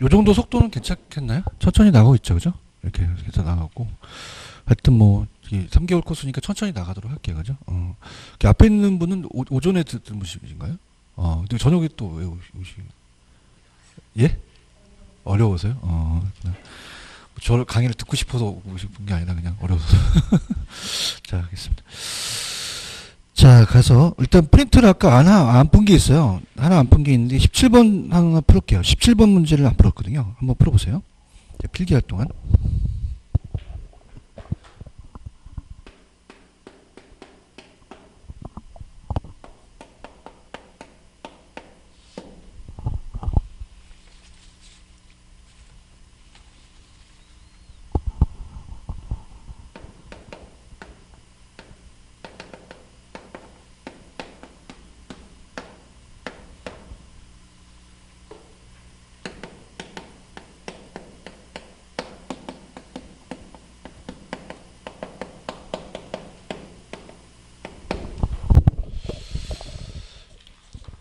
요 정도 속도는 괜찮겠나요? 천천히 나가고 있죠, 그죠? 이렇게 해서 나가고. 하여튼 뭐, 3개월 코스니까 천천히 나가도록 할게요, 그죠? 앞에 있는 분은 오전에 듣는 분이신가요? 근데 저녁에 또 왜 오시, 예? 어려워서요? 저를 강의를 듣고 싶어서 오고 싶은 게 아니라 그냥 어려워서. 자, 알겠습니다. 자, 가서 일단 프린트를 아까 하나 안 푼 게 있어요. 하나 안 푼 게 있는데 17번 하나 풀을게요. 17번 문제를 안 풀었거든요. 한번 풀어보세요. 필기할 동안.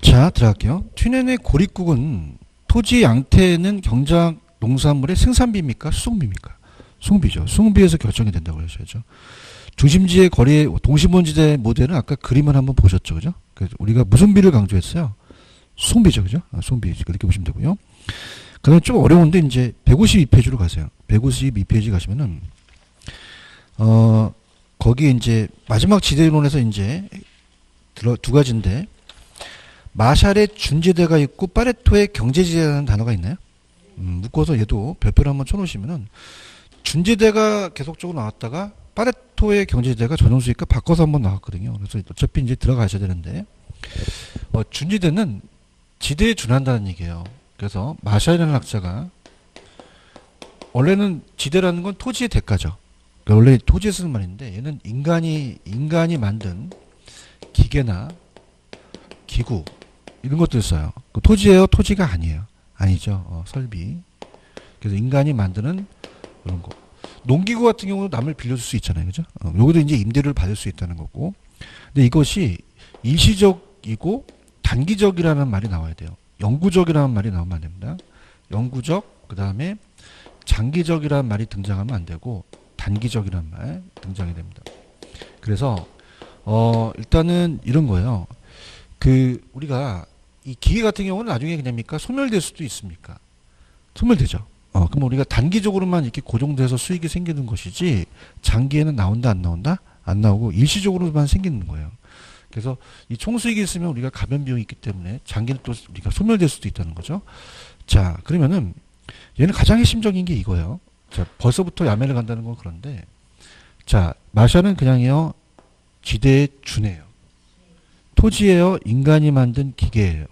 자, 들어갈게요. 튀넨의 고립국은 토지 양태는 경작 농산물의 생산비입니까? 수송비입니까? 수송비죠. 수송비에서 결정이 된다고 그러셔야죠. 중심지의 거리, 동시본지대 모델은 아까 그림을 한번 보셨죠. 그죠? 그래서 우리가 무슨 비를 강조했어요? 수송비죠. 그죠? 수송비. 그렇게 보시면 되고요. 그 다음에 좀 어려운데, 이제 152페이지로 가세요. 152페이지 가시면은, 거기 이제 마지막 지대론에서 이제 두 가지인데, 마샬의 준지대가 있고 파레토의 경제지대라는 단어가 있나요? 묶어서 얘도 별표를 한번 쳐놓으시면은 준지대가 계속적으로 나왔다가 파레토의 경제지대가 전용수니까 바꿔서 한번 나왔거든요. 그래서 어차피 이제 들어가셔야 되는데 준지대는 지대에 준한다는 얘기예요. 그래서 마샬이라는 학자가 원래는 지대라는 건 토지의 대가죠. 원래 토지에 쓰는 말인데 얘는 인간이 만든 기계나 기구 이런 것들 써요. 그 토지예요? 토지가 아니에요. 아니죠. 설비. 그래서 인간이 만드는 그런 거. 농기구 같은 경우는 남을 빌려줄 수 있잖아요. 그죠? 여기도 이제 임대료를 받을 수 있다는 거고. 근데 이것이 일시적이고 단기적이라는 말이 나와야 돼요. 영구적이라는 말이 나오면 안 됩니다. 영구적, 그 다음에 장기적이라는 말이 등장하면 안 되고 단기적이라는 말 등장이 됩니다. 그래서 일단은 이런 거예요. 우리가 이 기계 같은 경우는 나중에 그냥입니까? 소멸될 수도 있습니까? 소멸되죠. 그럼 우리가 단기적으로만 이렇게 고정돼서 수익이 생기는 것이지, 장기에는 나온다, 안 나온다? 안 나오고, 일시적으로만 생기는 거예요. 그래서 이 총수익이 있으면 우리가 가변 비용이 있기 때문에 장기는 또 우리가 소멸될 수도 있다는 거죠. 자, 그러면은, 얘는 가장 핵심적인 게 이거예요. 자, 벌써부터 야매를 간다는 건 그런데, 자, 마샬은 그냥요, 지대에 준해요. 토지예요. 인간이 만든 기계예요.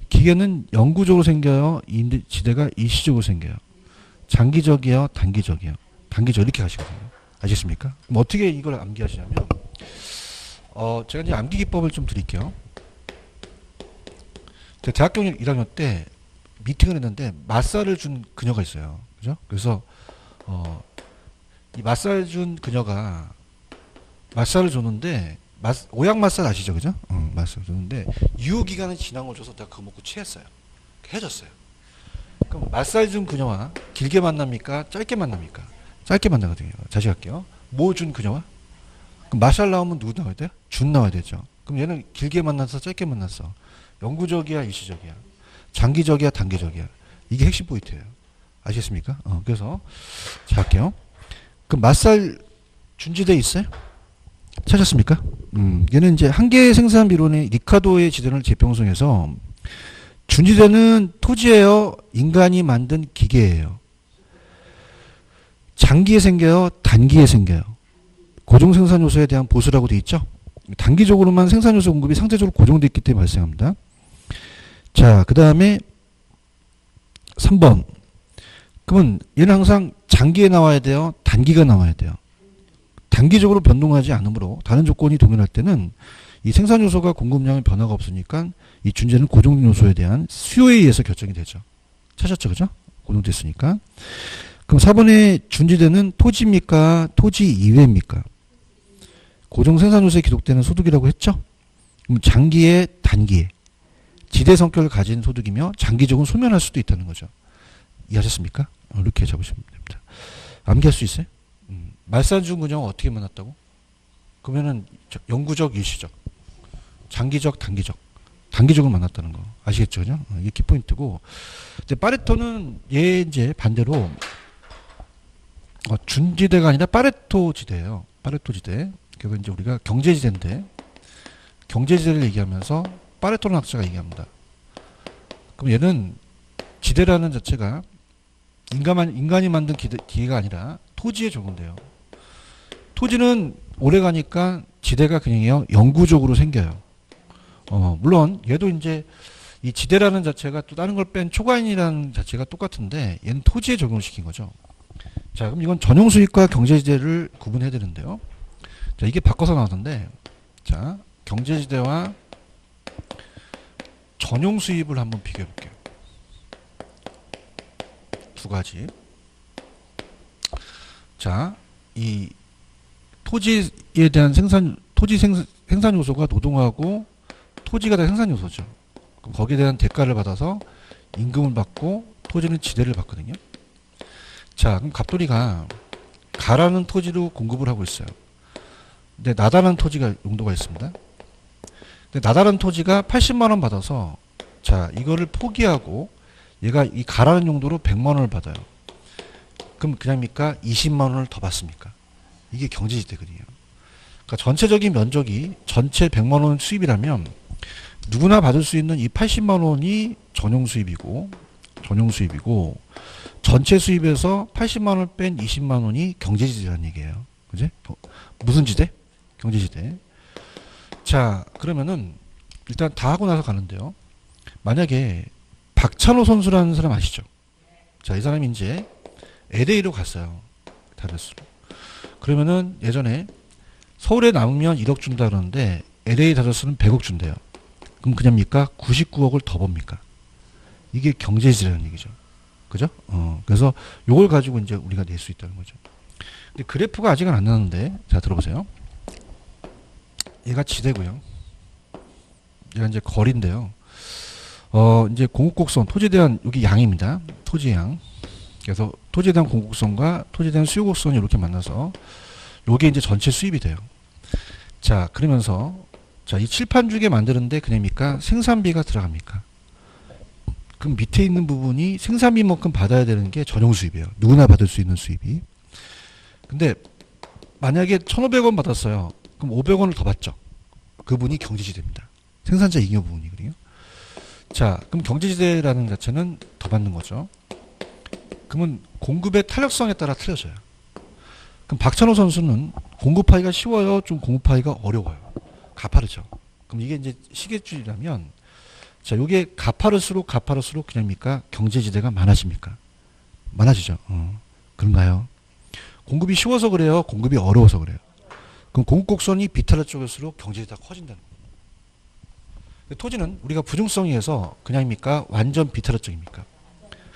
기계는 영구적으로 생겨요. 지대가 일시적으로 생겨요. 장기적이에요. 단기적이에요. 단기적 이렇게 가시거든요. 아시겠습니까? 그럼 어떻게 이걸 암기하시냐면 제가 이제 암기 기법을 좀 드릴게요. 제가 대학교 1학년 때 미팅을 했는데 맞살을 준 그녀가 있어요. 그죠? 그래서 이 맞살 준 그녀가 맞살을 줬는데 오약 맛살 아시죠? 그죠? 맛살 줬는데 유효기간은 지난 걸 줘서 내가 그거 먹고 취했어요. 해졌어요. 그럼 맛살 준 그녀와 길게 만납니까? 짧게 만납니까? 짧게 만나거든요. 다시 갈게요. 뭐 준 그녀와? 그럼 맛살 나오면 누구 나와야 돼요? 준 나와야 되죠. 그럼 얘는 길게 만나서 짧게 만났어. 영구적이야? 일시적이야? 장기적이야? 단기적이야? 이게 핵심 포인트예요. 아시겠습니까? 그래서 자 할게요. 그럼 맛살 준지대 있어요? 찾았습니까? 얘는 이제 한계 생산 비론의 리카도의 지대를 재평성해서 준지대는 토지예요. 인간이 만든 기계예요. 장기에 생겨요. 단기에 생겨요. 고정 생산 요소에 대한 보수라고 돼 있죠. 단기적으로만 생산 요소 공급이 상대적으로 고정되어 있기 때문에 발생합니다. 자, 그 다음에 3번. 그러면 얘는 항상 장기에 나와야 돼요. 단기가 나와야 돼요. 단기적으로 변동하지 않으므로 다른 조건이 동일할 때는 이 생산 요소가 공급량의 변화가 없으니까 이 준재는 고정 요소에 대한 수요에 의해서 결정이 되죠. 찾았죠, 그죠? 고정됐으니까. 그럼 4번의 준지대는 토지입니까? 토지 이외입니까? 고정 생산 요소에 기록되는 소득이라고 했죠? 그럼 장기에, 단기에. 지대 성격을 가진 소득이며 장기적으로 소멸할 수도 있다는 거죠. 이해하셨습니까? 이렇게 잡으시면 됩니다. 암기할 수 있어요? 말산중 근형은 어떻게 만났다고? 그러면은 영구적, 일시적, 장기적, 단기적. 단기적으로 만났다는 거. 아시겠죠? 그죠? 이게 키포인트고. 이제 파레토는 얘 이제 반대로 준지대가 아니라 파레토 지대예요. 파레토 지대. 그래서 이제 우리가 경제지대인데 경제지대를 얘기하면서 파레토라는 학자가 얘기합니다. 그럼 얘는 지대라는 자체가 인간이 만든 기계가 아니라 토지에 적용돼요. 토지는 오래 가니까 지대가 그냥 영구적으로 생겨요. 물론 얘도 이제 이 지대라는 자체가 또 다른 걸 뺀 초과인이라는 자체가 똑같은데 얘는 토지에 적용을 시킨 거죠. 자, 그럼 이건 전용 수익과 경제지대를 구분해야 되는데요. 자, 이게 바꿔서 나오던데, 자, 경제지대와 전용 수입을 한번 비교해 볼게요. 두 가지. 자, 이 토지에 대한 토지 생산 요소가 노동하고 토지가 다 생산 요소죠. 그럼 거기에 대한 대가를 받아서 임금을 받고 토지는 지대를 받거든요. 자, 그럼 갑돌이가 가라는 토지로 공급을 하고 있어요. 근데 나다라는 토지가 용도가 있습니다. 근데 나다라는 토지가 80만 원 받아서 자, 이거를 포기하고 얘가 이 가라는 용도로 100만 원을 받아요. 그럼 그냥입니까? 20만 원을 더 받습니까? 이게 경제지대거든요. 그러니까 전체적인 면적이 전체 100만 원 수입이라면 누구나 받을 수 있는 이 80만 원이 전용 수입이고 전체 수입에서 80만 원을 뺀 20만 원이 경제지대라는 얘기예요. 그지? 무슨 지대? 경제지대. 자, 그러면은 일단 다 하고 나서 가는데요. 만약에 박찬호 선수라는 사람 아시죠? 자, 이 사람이 이제 LA로 갔어요. 다녔어요. 그러면은 예전에 서울에 남으면 1억 준다 그러는데 LA 다저스는 100억 준대요. 그럼 그냥입니까? 99억을 더 법니까? 이게 경제지대라는 얘기죠. 그죠? 그래서 요걸 가지고 이제 우리가 낼 수 있다는 거죠. 근데 그래프가 아직은 안 나왔는데, 자, 들어보세요. 얘가 지대고요. 얘가 이제 거리인데요. 이제 공급곡선, 토지에 대한, 여기 양입니다. 토지 양. 그래서 토지에 대한 공급곡선과 토지에 대한 수요곡선이 이렇게 만나서, 요게 이제 전체 수입이 돼요. 자, 그러면서, 자, 이 칠판 주게 만드는데 그냥입니까? 생산비가 들어갑니까? 그럼 밑에 있는 부분이 생산비만큼 받아야 되는 게 전용 수입이에요. 누구나 받을 수 있는 수입이. 근데 만약에 1,500원 받았어요. 그럼 500원을 더 받죠. 그분이 경제지대입니다. 생산자 잉여 부분이거든요. 자, 그럼 경제지대라는 자체는 더 받는 거죠. 그러면 공급의 탄력성에 따라 틀려져요. 그럼 박찬호 선수는 공급하기가 쉬워요? 좀 공급하기가 어려워요? 가파르죠. 그럼 이게 이제 시계줄이라면, 자, 요게 가파를수록 그냥입니까? 경제지대가 많아집니까? 많아지죠. 그런가요? 공급이 쉬워서 그래요? 공급이 어려워서 그래요? 그럼 공급곡선이 비탈을 쪽일수록 경제지대가 커진다는 거예요. 토지는 우리가 부중성에 의해서 그냥입니까? 완전 비탈적입니까?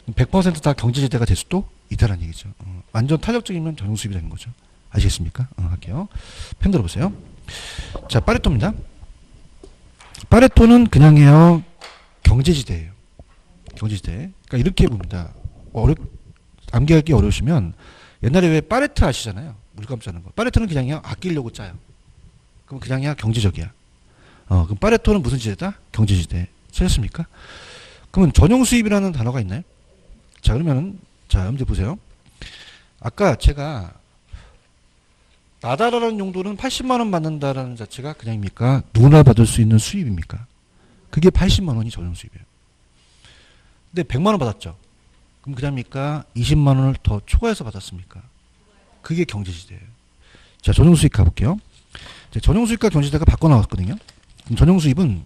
100%다 경제지대가 될 수도 있다는 얘기죠. 완전 탄력적이면 전용수입이 되는 거죠. 아시겠습니까? 할게요. 펜 들어보세요. 자, 파레토입니다. 파레토는 그냥해요. 경제지대예요. 경제지대. 그러니까 이렇게 봅니다. 암기하기 어려우시면 옛날에 왜 파레트 아시잖아요. 물감 짜는 거. 파레트는 그냥요 아끼려고 짜요. 그럼 그냥이야 경제적이야. 그럼 파레토는 무슨 지대다? 경제지대. 찾았습니까? 그러면 전용수입이라는 단어가 있나요? 자, 그러면은 자, 여러분들 보세요. 아까 제가 나다라는 용도는 80만 원 받는다라는 자체가 그냥입니까? 누구나 받을 수 있는 수입입니까? 그게 80만 원이 전용 수입이에요. 근데 100만 원 받았죠. 그럼 그냥입니까? 20만 원을 더 초과해서 받았습니까? 그게 경제지대예요. 자, 전용 수입 가볼게요. 전용 수입과 경제지대가 바꿔 나왔거든요. 그럼 전용 수입은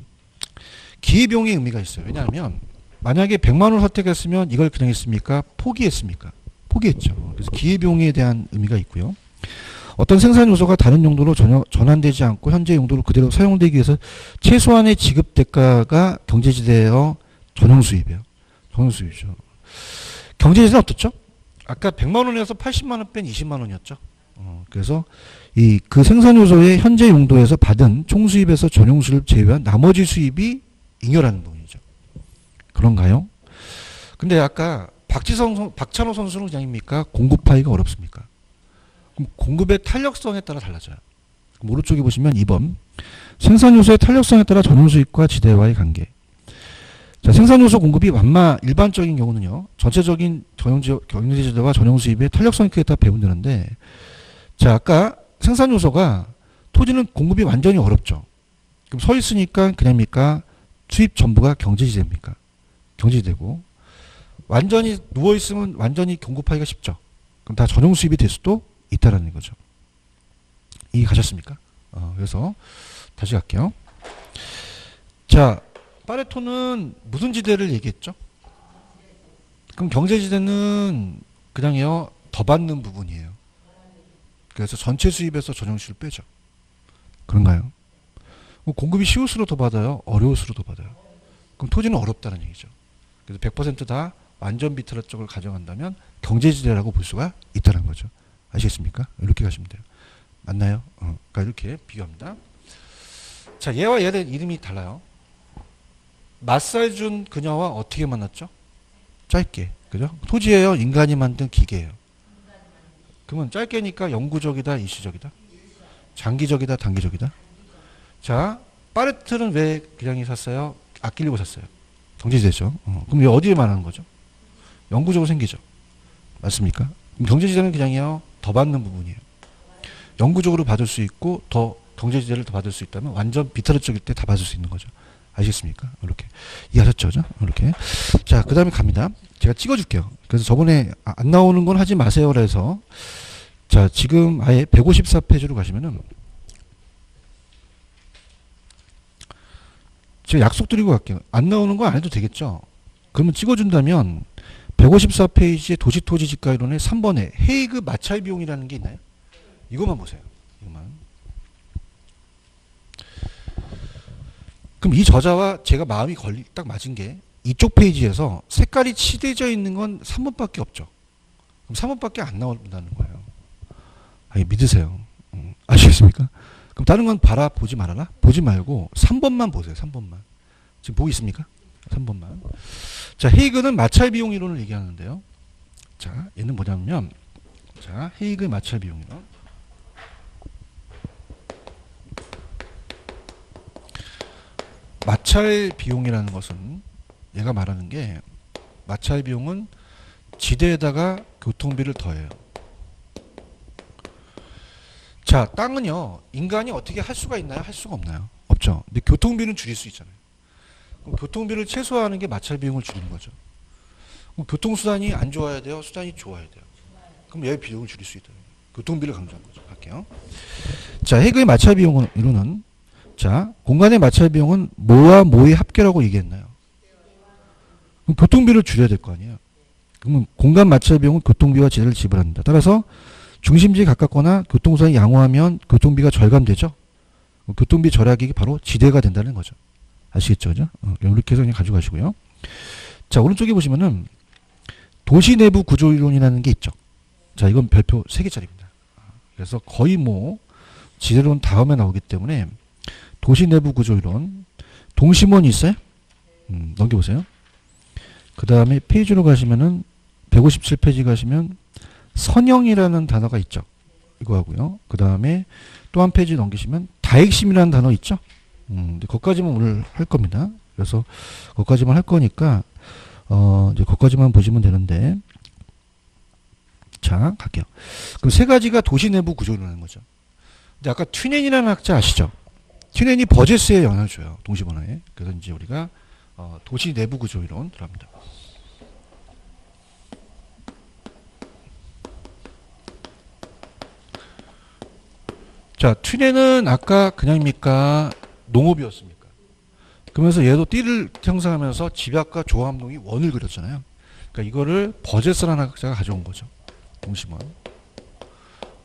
기회비용의 의미가 있어요. 왜냐하면 만약에 100만 원을 선택했으면 이걸 그냥 했습니까? 포기했습니까? 포기했죠. 그래서 기회비용에 대한 의미가 있고요. 어떤 생산 요소가 다른 용도로 전혀 전환되지 않고 현재 용도로 그대로 사용되기 위해서 최소한의 지급 대가가 경제지대의 전용 수입이에요. 전용 수입이죠. 경제지대는 어떻죠? 아까 100만 원에서 80만 원 뺀 20만 원이었죠. 그래서 그 생산 요소의 현재 용도에서 받은 총 수입에서 전용 수입을 제외한 나머지 수입이 잉여라는 부분이죠. 그런가요? 근데 아까 박찬호 선수는 그냥입니까? 공급하기가 어렵습니까? 그럼 공급의 탄력성에 따라 달라져요. 그럼 오른쪽에 보시면 2번 생산 요소의 탄력성에 따라 전용 수입과 지대와의 관계. 자, 생산 요소 공급이 일반적인 경우는요. 전체적인 경제 지대와 전용 수입의 탄력성이 크게 따라 배분되는데, 자, 아까 생산 요소가 토지는 공급이 완전히 어렵죠. 그럼 서 있으니까 그냥입니까? 수입 전부가 경제지대입니까? 경제지대고, 완전히 누워 있으면 완전히 공급하기가 쉽죠. 그럼 다 전용 수입이 될 수도 있다라는 거죠. 이해 가셨습니까? 그래서 다시 갈게요. 자, 파레토는 무슨 지대를 얘기했죠? 그럼 경제지대는 그냥요 더 받는 부분이에요. 그래서 전체 수입에서 전용 수입을 빼죠. 그런가요? 공급이 쉬울수록 더 받아요? 어려울수록 더 받아요? 그럼 토지는 어렵다는 얘기죠. 그래서 100% 다 완전 비트라 쪽을 가져간다면 경제지대라고 볼 수가 있다는 거죠. 아시겠습니까? 이렇게 가시면 돼요. 맞나요? 그러니까 이렇게 비교합니다. 자, 얘와 얘는 이름이 달라요. 맞살 준 그녀와 어떻게 만났죠? 짧게. 그죠? 토지예요? 인간이 만든 기계예요? 그러면 짧게니까 영구적이다, 일시적이다? 장기적이다, 단기적이다? 자, 파레트는 왜 그냥이 샀어요? 아끼려고 샀어요. 경제지대죠. 그럼 왜 어디에 말하는 거죠? 영구적으로 생기죠. 맞습니까? 경제지대는 그냥요 더 받는 부분이에요. 영구적으로 받을 수 있고 더 경제지대를 더 받을 수 있다면 완전 비타르 쪽일 때 다 받을 수 있는 거죠. 아시겠습니까? 이렇게 이해하셨죠? 이렇게. 자, 그 다음에 갑니다. 제가 찍어줄게요. 그래서 저번에 안 나오는 건 하지 마세요라 해서 자, 지금 아예 154페이지로 가시면은 제가 약속드리고 갈게요. 안 나오는 거 안 해도 되겠죠? 그러면 찍어준다면 154페이지의 도시토지지가이론의 3번에 헤이그 마찰 비용이라는 게 있나요? 이것만 보세요. 이것만. 그럼 이 저자와 제가 마음이 딱 맞은 게 이쪽 페이지에서 색깔이 칠해져 있는 건 3번밖에 없죠. 그럼 3번밖에 안 나온다는 거예요. 아니, 믿으세요. 아시겠습니까? 그럼 다른 건 보지 말아라? 보지 말고 3번만 보세요. 3번만. 지금 보고 있습니까? 3번만. 자, 헤이그는 마찰 비용 이론을 얘기하는데요. 자, 얘는 뭐냐면, 자, 헤이그 마찰 비용 이론. 마찰 비용이라는 것은 얘가 말하는 게 마찰 비용은 지대에다가 교통비를 더해요. 자, 땅은요 인간이 어떻게 할 수가 있나요? 할 수가 없나요? 없죠. 근데 교통비는 줄일 수 있잖아요. 그럼 교통비를 최소화하는 게 마찰 비용을 줄이는 거죠. 그럼 교통수단이 안 좋아야 돼요? 수단이 좋아야 돼요? 그럼 얘의 비용을 줄일 수 있다. 교통비를 강조한 거죠. 할게요. 자, 헤이그의 마찰 비용 이론은 자, 공간의 마찰 비용은 뭐와 뭐의 합계라고 얘기했나요? 그럼 교통비를 줄여야 될 거 아니에요. 그러면 공간 마찰 비용은 교통비와 지대를 지불한다. 따라서 중심지에 가깝거나 교통수단이 양호하면 교통비가 절감되죠. 교통비 절약이 바로 지대가 된다는 거죠. 아시겠죠? 그죠? 이렇게 해서 그냥 가져가시고요. 자, 오른쪽에 보시면은 도시 내부 구조 이론이라는 게 있죠. 자, 이건 별표 3개짜리입니다. 그래서 거의 뭐 지대로는 다음에 나오기 때문에 도시 내부 구조 이론 동심원이 있어요? 넘겨보세요. 그 다음에 페이지로 가시면은 157페이지 가시면 선형이라는 단어가 있죠. 이거 하고요. 그 다음에 또 한 페이지 넘기시면 다핵심이라는 단어 있죠. 근데 거기까지만 오늘 할 겁니다. 그래서 거기까지만 할 거니까 이제 거기까지만 보시면 되는데, 자, 갈게요. 그럼 세 가지가 도시 내부 구조라는 거죠. 근데 아까 튜넨이라는 학자 아시죠? 튜넨이 버제스에 영향을 줘요. 동시번호에. 그래서 이제 우리가 도시 내부 구조 이론 들어갑니다. 자, 튜넨은 아까 그냥입니까? 농업이었습니까? 그러면서 얘도 띠를 형성하면서 집약과 조합농이 원을 그렸잖아요. 그러니까 이거를 버제스라는 학자가 가져온 거죠. 동심원.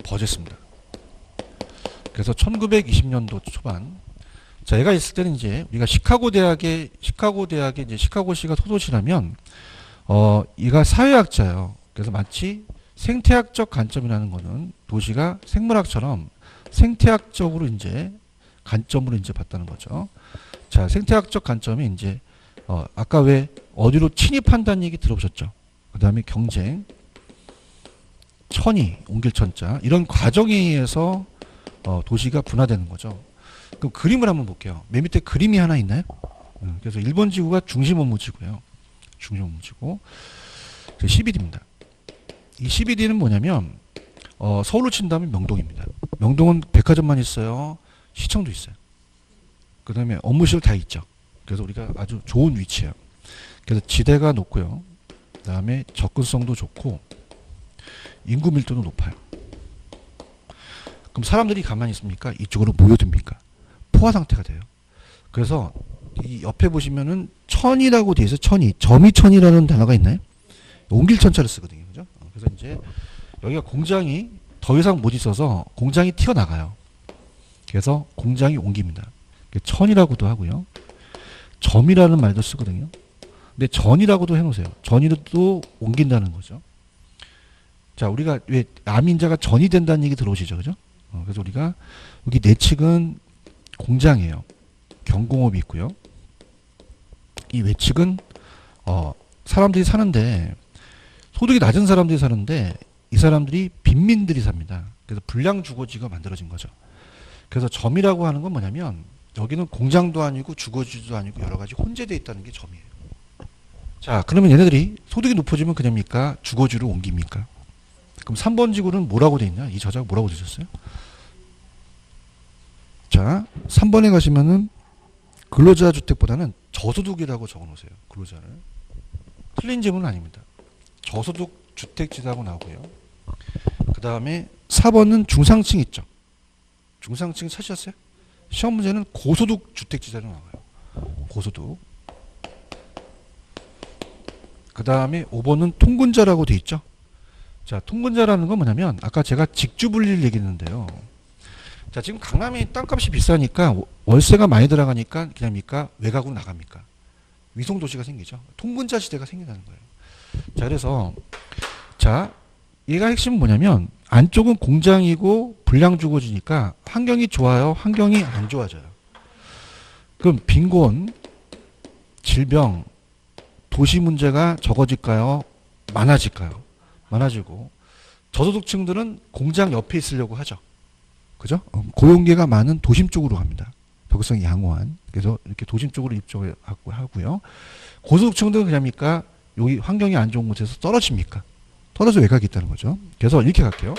버제스입니다. 그래서 1920년도 초반. 자, 얘가 있을 때는 이제 우리가 시카고 대학의 이제 시카고시가 소도시라면, 얘가 사회학자예요. 그래서 마치 생태학적 관점이라는 거는 도시가 생물학처럼 생태학적으로 이제 관점으로 이제 봤다는 거죠. 자, 생태학적 관점이 이제 아까 왜 어디로 침입한다는 얘기 들어보셨죠? 그 다음에 경쟁, 천이, 옮길 천자. 이런 과정에 의해서 도시가 분화되는 거죠. 그럼 그림을 한번 볼게요. 맨 밑에 그림이 하나 있나요? 그래서 1번 지구가 중심 업무지구예요. 중심 업무지구. 12D입니다. 이 12D는 뭐냐면 서울로 친다면 명동입니다. 명동은 백화점만 있어요. 시청도 있어요. 그 다음에 업무실 다 있죠. 그래서 우리가 아주 좋은 위치예요. 그래서 지대가 높고요. 그 다음에 접근성도 좋고 인구 밀도도 높아요. 그럼 사람들이 가만히 있습니까? 이쪽으로 모여듭니까? 포화 상태가 돼요. 그래서 이 옆에 보시면은 천이라고 돼 있어요. 천이. 점이천이라는 단어가 있나요? 옮길 천자를 쓰거든요. 그죠? 그래서 이제 여기가 공장이 더 이상 못 있어서 공장이 튀어나가요. 그래서 공장이 옮깁니다. 천이라고도 하고요. 점이라는 말도 쓰거든요. 근데 전이라고도 해놓으세요. 전이도 옮긴다는 거죠. 자, 우리가 왜 암인자가 전이 된다는 얘기 들어오시죠, 그죠? 그래서 우리가 여기 내측은 공장이에요. 경공업이 있고요. 이 외측은 사람들이 사는데 소득이 낮은 사람들이 사는데 이 사람들이 빈민들이 삽니다. 그래서 불량주거지가 만들어진 거죠. 그래서 점이라고 하는 건 뭐냐면 여기는 공장도 아니고 주거지도 아니고 여러 가지 혼재되어 있다는 게 점이에요. 자, 그러면 얘네들이 소득이 높아지면 그냥입니까? 주거지로 옮깁니까? 그럼 3번 지구는 뭐라고 돼 있냐? 이 저자가 뭐라고 되셨어요? 자, 3번에 가시면은 근로자 주택보다는 저소득이라고 적어 놓으세요. 근로자를. 틀린 질문은 아닙니다. 저소득 주택지라고 나오고요. 그 다음에 4번은 중상층 있죠. 중상층 찾으셨어요? 시험 문제는 고소득 주택지자로 나와요. 고소득. 그 다음에 5번은 통근자라고 돼 있죠. 자, 통근자라는 건 뭐냐면 아까 제가 직주분리를 얘기했는데요. 자, 지금 강남이 땅값이 비싸니까 월세가 많이 들어가니까 그냥입니까? 외곽으로 나갑니까? 위성도시가 생기죠. 통근자 시대가 생긴다는 거예요. 자, 그래서 자, 얘가 핵심은 뭐냐면 안쪽은 공장이고 불량주거지니까 환경이 좋아요? 환경이 안 좋아져요? 그럼 빈곤, 질병, 도시 문제가 적어질까요? 많아질까요? 많아지고 저소득층들은 공장 옆에 있으려고 하죠. 그죠? 고용계가 많은 도심 쪽으로 갑니다. 덕성이 양호한. 그래서 이렇게 도심 쪽으로 입주하고요. 고소득층들은 그냥입니까? 여기 환경이 안 좋은 곳에서 떨어집니까? 떨어져 외곽이 있다는 거죠. 그래서 이렇게 갈게요.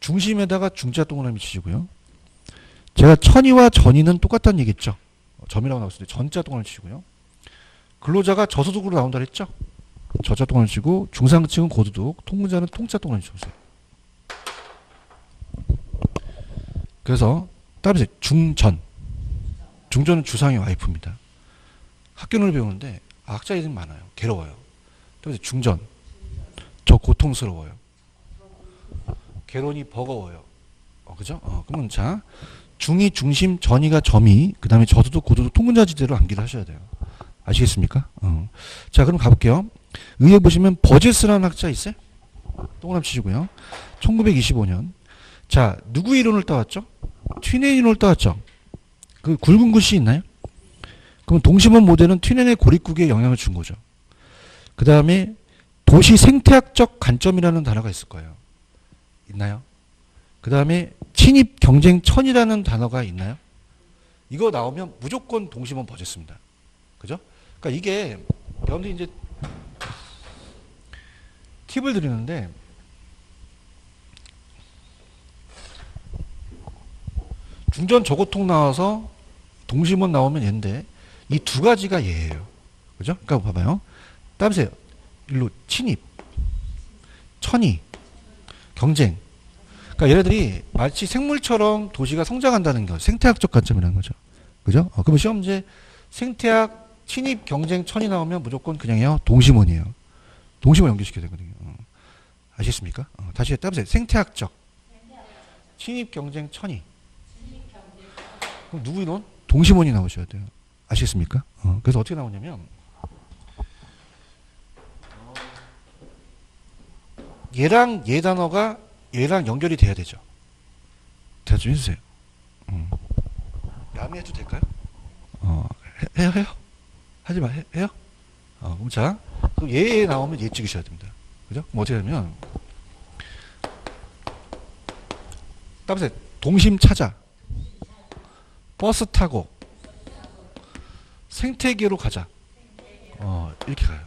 중심에다가 중자 동그라미 치시고요. 제가 천이와 전이는 똑같다는 얘기했죠. 점이라고 나왔을 때 전자 동그라미 치시고요. 근로자가 저소득으로 나온다 그랬죠. 저자 동그라미 치고 중상층은 고소득, 통근자는 통자 동그라미 쳐보세요. 그래서 따라서 중전. 중전은 주상의 와이프입니다. 학교를 배우는데 학자 이름이 많아요. 괴로워요. 그래서 중전. 저 고통스러워요. 괴로니 버거워요. 그죠? 그러면 자, 중이 중심, 전이가 점이, 그 다음에 저도도 고도도 통근자지대로 암기를 하셔야 돼요. 아시겠습니까? 자, 그럼 가볼게요. 의에 보시면 버제스라는 학자 있어요? 동그라미 치시고요. 1925년. 자, 누구 이론을 따왔죠? 튀넨 이론을 따왔죠? 그 굵은 글씨 있나요? 그럼 동심원 모델은 튀넨의 고립국에 영향을 준 거죠. 그 다음에 도시 생태학적 관점이라는 단어가 있을 거예요. 있나요? 그 다음에 친입 경쟁 천이라는 단어가 있나요? 이거 나오면 무조건 동심원 버제스입니다. 그죠? 그러니까 이게 여러분들이 이제 팁을 드리는데 중전 저고통 나와서 동심원 나오면 얘인데 이 두 가지가 얘예요. 그죠? 그러니까 봐봐요. 따보세요. 일로 친입, 천이, 경쟁. 그러니까 얘네들이 마치 생물처럼 도시가 성장한다는 거, 생태학적 관점이라는 거죠. 그죠? 그러면 시험 문제 생태학, 친입, 경쟁, 천이 나오면 무조건 그냥요 동심원이에요. 동심원 연결시켜야 되거든요. 아시겠습니까? 다시 따보세요. 생태학적, 친입, 경쟁, 천이. 그럼 누구 이론? 동심원이 나오셔야 돼요. 아시겠습니까? 그래서 어떻게 나오냐면 얘랑 얘 단어가 얘랑 연결이 돼야 되죠. 대답 좀 해주세요. 야매해도 될까요? 해요? 하지 마, 해요? 그럼 자, 그럼 얘 나오면 얘 찍으셔야 됩니다. 그죠? 그럼 어떻게 하면, 따보세요. 동심 찾아. 버스 타고, 생태계로 가자. 이렇게 가요.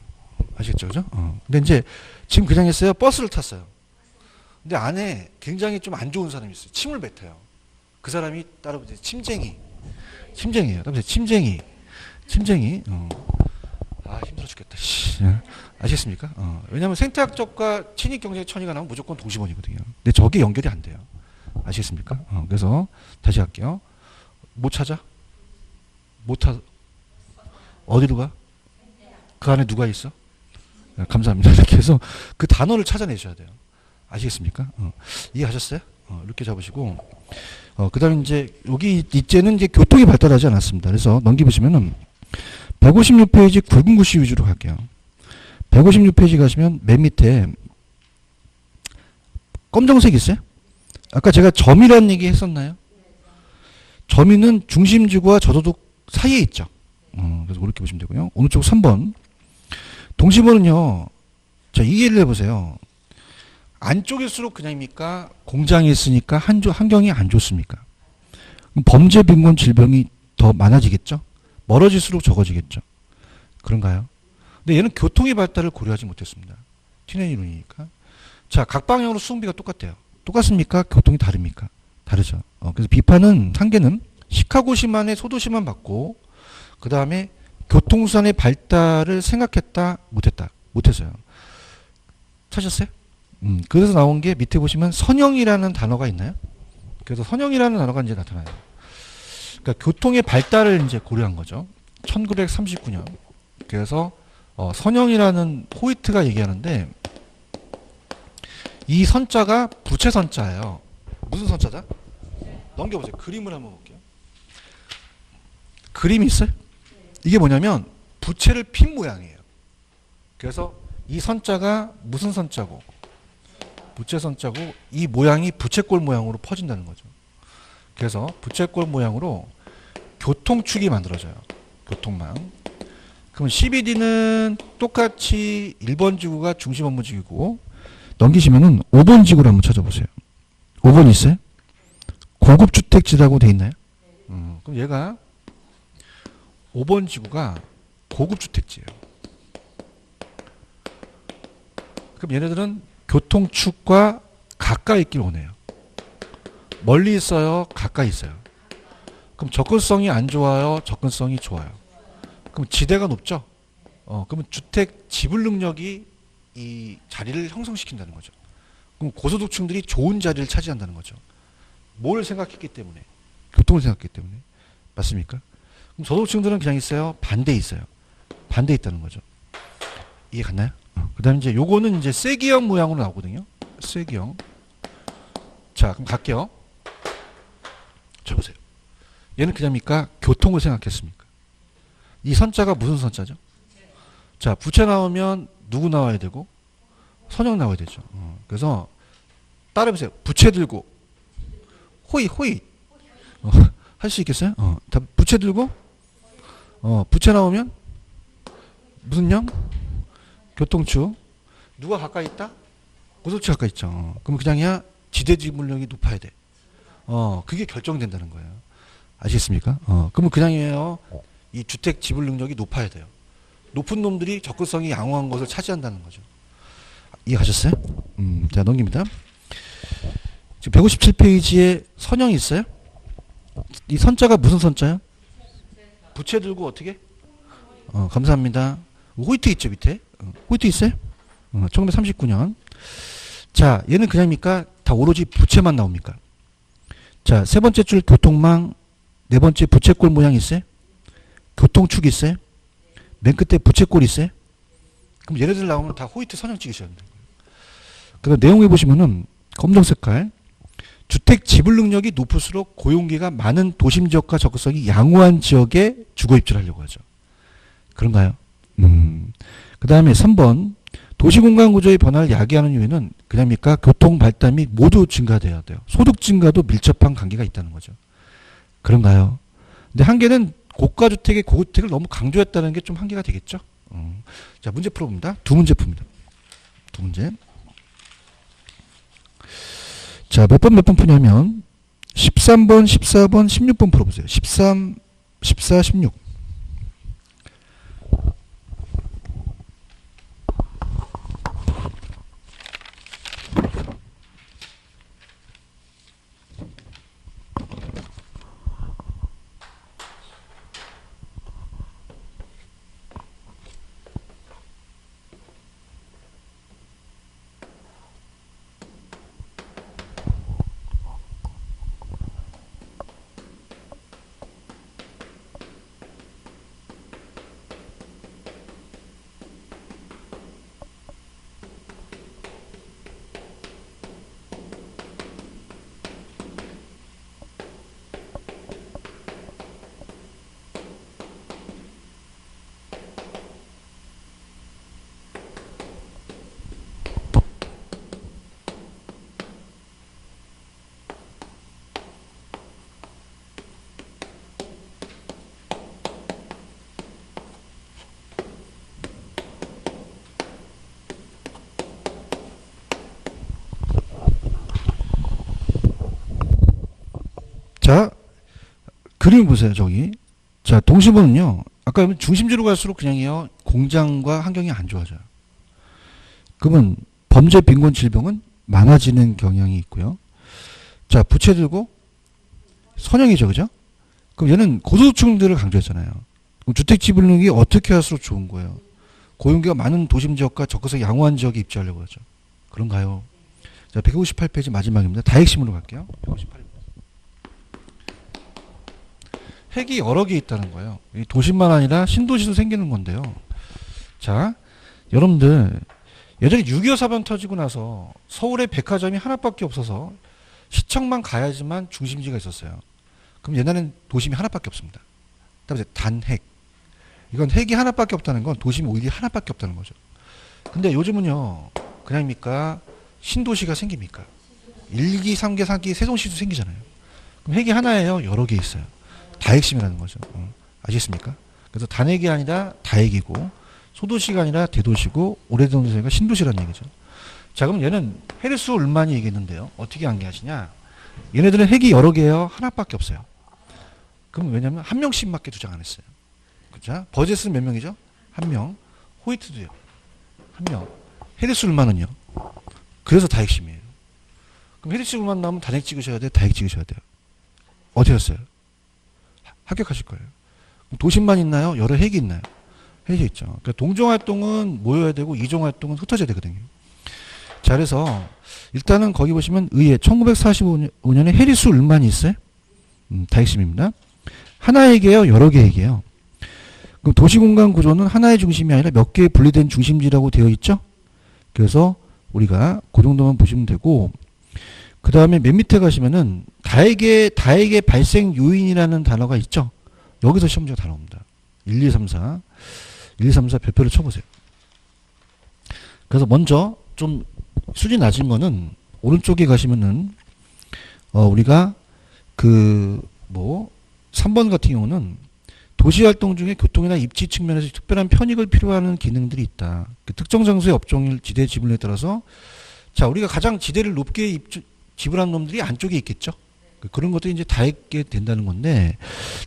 아시겠죠? 그죠? 근데 이제, 지금 그냥 했어요. 버스를 탔어요. 근데 안에 굉장히 좀 안 좋은 사람이 있어요. 침을 뱉어요. 그 사람이 따라붙어요. 침쟁이. 침쟁이에요. 따라붙어요. 침쟁이. 침쟁이. 힘들어 죽겠다. 아시겠습니까? 왜냐면 생태학적과 친익경제적 천이가 나오면 무조건 동심원이거든요. 근데 저게 연결이 안 돼요. 아시겠습니까? 그래서 다시 할게요. 못 찾아? 못 찾아? 어디로 가? 그 안에 누가 있어? 감사합니다. 이렇게 해서 그 단어를 찾아내셔야 돼요. 아시겠습니까? 이해하셨어요? 이렇게 잡으시고, 그 다음에 이제, 여기, 이제는 이제 교통이 발달하지 않았습니다. 그래서 넘기보시면은, 156페이지 굵은 글씨 위주로 갈게요. 156페이지 가시면 맨 밑에, 검정색 있어요? 아까 제가 점이라는 얘기 했었나요? 점이는 중심지구와 저도둑 사이에 있죠. 그래서 그렇게 보시면 되고요. 오른쪽 3번. 동심원은요, 자, 이해를 해보세요. 안쪽일수록 그냥입니까? 공장이 있으니까 환경이 안 좋습니까? 그럼 범죄, 빈곤, 질병이 더 많아지겠죠? 멀어질수록 적어지겠죠? 그런가요? 근데 얘는 교통의 발달을 고려하지 못했습니다. 튀는 이론이니까. 자, 각 방향으로 수송비가 똑같아요. 똑같습니까? 교통이 다릅니까? 다르죠. 그래서 비판은 한계는 시카고시만의 소도시만 받고 그 다음에 교통수단의 발달을 생각했다, 못했다, 못했어요. 찾으셨어요? 그래서 나온 게 밑에 보시면 선형이라는 단어가 있나요? 그래서 선형이라는 단어가 이제 나타나요. 그러니까 교통의 발달을 이제 고려한 거죠. 1939년. 그래서 선형이라는 호이트가 얘기하는데 이 선자가 부채 선자예요. 무슨 선자다? 넘겨보세요. 그림을 한번 볼게요. 그림이 있어요? 이게 뭐냐면 부채를 핀 모양이에요. 그래서 이 선자가 무슨 선자고 부채 선자고 이 모양이 부채꼴 모양으로 퍼진다는 거죠. 그래서 부채꼴 모양으로 교통축이 만들어져요. 교통망. 그럼 CBD는 똑같이 1번 지구가 중심 업무 지구고 넘기시면은 5번 지구를 한번 찾아보세요. 5번 있어요? 고급 주택지라고 돼 있나요? 그럼 얘가 5번 지구가 고급 주택지예요. 그럼 얘네들은 교통축과 가까이 있길 원해요. 멀리 있어요? 가까이 있어요? 그럼 접근성이 안 좋아요? 접근성이 좋아요? 그럼 지대가 높죠? 그러면 주택 지불 능력이 이 자리를 형성시킨다는 거죠. 그럼 고소득층들이 좋은 자리를 차지한다는 거죠. 뭘 생각했기 때문에? 교통을 생각했기 때문에. 맞습니까? 그럼 저소득층들은 그냥 있어요? 반대 있어요? 반대 있다는 거죠. 이해 갔나요? 그 다음에 이제 요거는 이제 쐐기형 모양으로 나오거든요. 쐐기형. 자, 그럼 갈게요. 자, 보세요. 얘는 그냥입니까? 교통을 생각했습니까? 이 선자가 무슨 선자죠? 자, 부채 나오면 누구 나와야 되고? 선형 나와야 되죠. 그래서 따라해보세요. 부채 들고 호잇 할 수 있겠어요? 다 부채 들고 부채 나오면 무슨 형? 교통축. 누가 가까이 있다? 고소축 가까이 있죠. 그럼 그냥이야 지대 지불력이 높아야 돼. 그게 결정된다는 거예요. 아시겠습니까? 그러면 그냥이에요. 이 주택 지불 능력이 높아야 돼요. 높은 놈들이 접근성이 양호한 것을 차지한다는 거죠. 이해하셨어요? 자, 넘깁니다. 지금 157페이지에 선형이 있어요? 이 선자가 무슨 선자요? 부채 들고 어떻게? 감사합니다. 호이트 있죠, 밑에? 호이트 있어요? 1939년. 자, 얘는 그냥입니까? 다 오로지 부채만 나옵니까? 자, 세 번째 줄 교통망, 네 번째 부채꼴 모양 있어요? 교통축 있어요? 맨 끝에 부채꼴 있어요? 그럼 얘네들 나오면 다 호이트 선형 찍으셔야 돼요. 그 다음 내용에 보시면은 검정 색깔. 주택 지불 능력이 높을수록 고용기가 많은 도심 지역과 접근성이 양호한 지역에 주거 입주하려고 하죠. 그런가요? 그 다음에 3번. 도시공간 구조의 변화를 야기하는 이유는 그냥입니까? 교통 발달 및 모두 증가돼야 돼요. 소득 증가도 밀접한 관계가 있다는 거죠. 그런가요? 근데 한계는 고가 주택에 고주택을 너무 강조했다는 게 좀 한계가 되겠죠. 자, 문제 풀어봅니다. 두 문제 풉니다. 두 문제. 자, 몇 번 푸냐면 13번, 14번, 16번 풀어보세요. 13, 14, 16. 자, 그림 보세요, 저기. 자, 동시보는요, 아까 중심지로 갈수록 그냥요, 공장과 환경이 안 좋아져요. 그러면 범죄, 빈곤, 질병은 많아지는 경향이 있고요. 자, 부채 들고 선형이죠, 그죠? 그럼 얘는 고소득층들을 강조했잖아요. 그럼 주택 지불 능력이 어떻게 할수록 좋은 거예요? 고용기가 많은 도심 지역과 적극적 양호한 지역에 입주하려고 하죠. 그런가요? 자, 158페이지 마지막입니다. 다핵심으로 갈게요. 158. 핵이 여러 개 있다는 거예요. 도심만 아니라 신도시도 생기는 건데요. 자, 여러분들 예전에 6.25 사변 터지고 나서 서울에 백화점이 하나밖에 없어서 시청만 가야지만 중심지가 있었어요. 그럼 옛날엔 도심이 하나밖에 없습니다. 그다음에 단핵. 이건 핵이 하나밖에 없다는 건 도심이 오히려 하나밖에 없다는 거죠. 근데 요즘은요, 그냥입니까? 신도시가 생깁니까? 1기, 3기, 4기 세종시도 생기잖아요. 그럼 핵이 하나예요? 여러 개 있어요. 다핵심이라는 거죠. 아시겠습니까? 그래서 단핵이 아니라 다핵이고, 소도시가 아니라 대도시고, 오래된 도시가 신도시라는 얘기죠. 자, 그럼 얘는 해리스 울만이 얘기했는데요. 어떻게 암기하시냐? 얘네들은 핵이 여러 개예요. 하나밖에 없어요. 그럼 왜냐면 한 명씩밖에 주장 안 했어요. 그죠? 버젯은 몇 명이죠? 한 명. 호이트도요. 한 명. 해리스 울만은요. 그래서 다핵심이에요. 그럼 해리스 울만 나오면 단핵 찍으셔야 돼요? 다핵 찍으셔야 돼요? 어디 였어요? 합격하실 거예요. 도심만 있나요? 여러 핵이 있나요? 핵이 있죠. 그러니까 동종활동은 모여야 되고 이종활동은 흩어져야 되거든요. 자, 그래서 일단은 거기 보시면 의회 1945년에 해리스 울만이 있어요. 다핵심입니다. 하나의 핵이에요? 여러 개의 핵이에요? 그럼 도시공간 구조는 하나의 중심이 아니라 몇 개의 분리된 중심지라고 되어 있죠? 그래서 우리가 그 정도만 보시면 되고, 그 다음에 맨 밑에 가시면은 다액의 발생 요인이라는 단어가 있죠. 여기서 시험 문제가 다 나옵니다. 1, 2, 3, 4. 1, 2, 3, 4 별표를 쳐보세요. 그래서 먼저 좀 수준 낮은 거는 오른쪽에 가시면은 우리가 3번 같은 경우는 도시활동 중에 교통이나 입지 측면에서 특별한 편익을 필요하는 기능들이 있다. 그 특정 장소의 업종일 지대 지분에 따라서, 자, 우리가 가장 지대를 높게 지불한 놈들이 안쪽에 있겠죠. 그런 것들이 이제 다 있게 된다는 건데,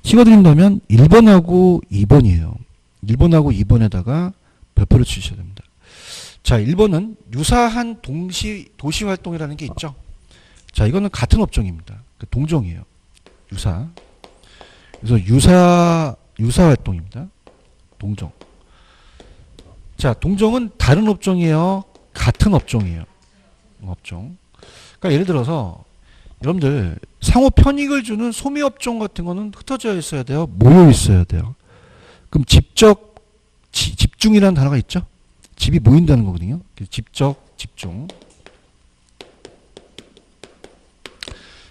찍어드린다면 1번하고 2번이에요. 1번하고 2번에다가 별표를 치셔야 됩니다. 자, 1번은 유사한 도시활동이라는 게 있죠. 자, 이거는 같은 업종입니다. 동종이에요. 유사. 그래서 유사활동입니다. 동종. 자, 동종은 다른 업종이에요? 같은 업종이에요? 업종. 그러니까 예를 들어서 여러분들 상호 편익을 주는 소매업종 같은 거는 흩어져 있어야 돼요? 모여 있어야 돼요? 그럼 집중이라는 단어가 있죠? 집이 모인다는 거거든요. 집중.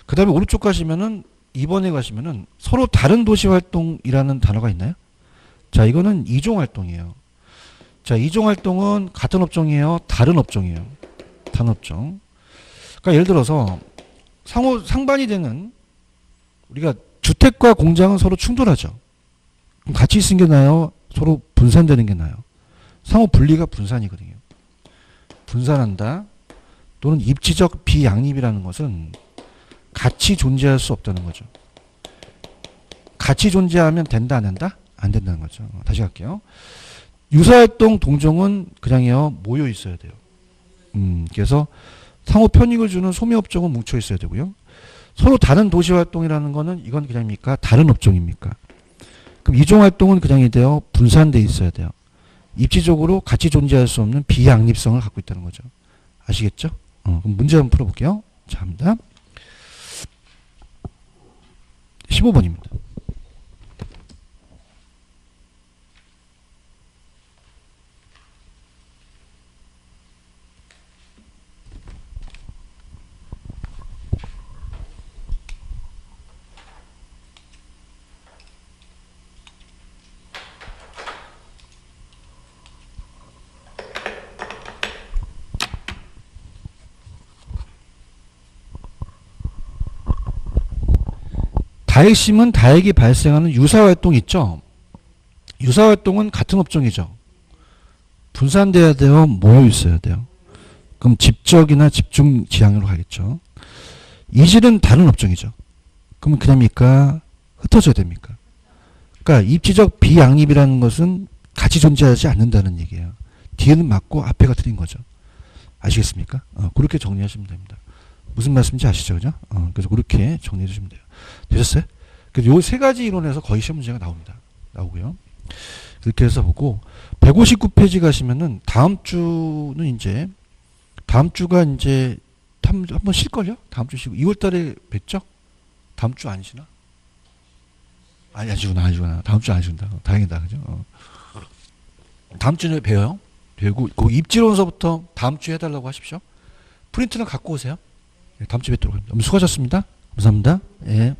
그 다음에 오른쪽 가시면은 2번에 가시면은 서로 다른 도시활동이라는 단어가 있나요? 자, 이거는 이종활동이에요. 자, 이종활동은 같은 업종이에요? 다른 업종이에요? 다른 업종. 그러니까 예를 들어서 상반이 되는, 우리가 주택과 공장은 서로 충돌하죠. 그럼 같이 있는 게 나아요? 서로 분산되는 게 나아요? 상호 분리가 분산이거든요. 분산한다. 또는 입지적 비양립이라는 것은 같이 존재할 수 없다는 거죠. 같이 존재하면 된다 안 된다? 안 된다는 거죠. 다시 갈게요. 유사활동 동종은 그냥요 모여 있어야 돼요. 그래서 상호 편익을 주는 소매 업종은 뭉쳐 있어야 되고요. 서로 다른 도시 활동이라는 거는 이건 그냥입니까? 다른 업종입니까? 그럼 이종 활동은 그냥이돼요 분산돼 있어야 돼요. 입지적으로 같이 존재할 수 없는 비양립성을 갖고 있다는 거죠. 아시겠죠? 그럼 문제 한번 풀어볼게요. 자, 합니다. 15번입니다. 다액심은 다액이 발생하는 유사활동 있죠? 유사활동은 같은 업종이죠. 분산돼야 돼요? 모여 있어야 돼요? 그럼 집적이나 집중 지향으로 가겠죠. 이질은 다른 업종이죠. 그러면 그냥입니까? 흩어져야 됩니까? 그러니까 입지적 비양립이라는 것은 같이 존재하지 않는다는 얘기예요. 뒤에는 맞고 앞에가 틀린 거죠. 아시겠습니까? 그렇게 정리하시면 됩니다. 무슨 말씀인지 아시죠? 그죠? 그래서 그렇게 정리해 주시면 돼요. 되셨어요? 그래서 요 세 가지 이론에서 거의 시험 문제가 나옵니다. 나오고요. 그렇게 해서 보고 159페이지 가시면은 다음 주가 이제 한번 쉴걸요? 다음 주 쉬고 2월 달에 뵙죠? 다음 주 안 쉬나? 아니 안 쉬구나. 다음 주 안 쉰다. 다행이다. 그죠? 다음 주에 봬요. 되고 그 입지론서부터 다음 주에 해달라고 하십시오. 프린트는 갖고 오세요. 다음 주에 뵙도록 합니다. 수고하셨습니다. 감사합니다. 예.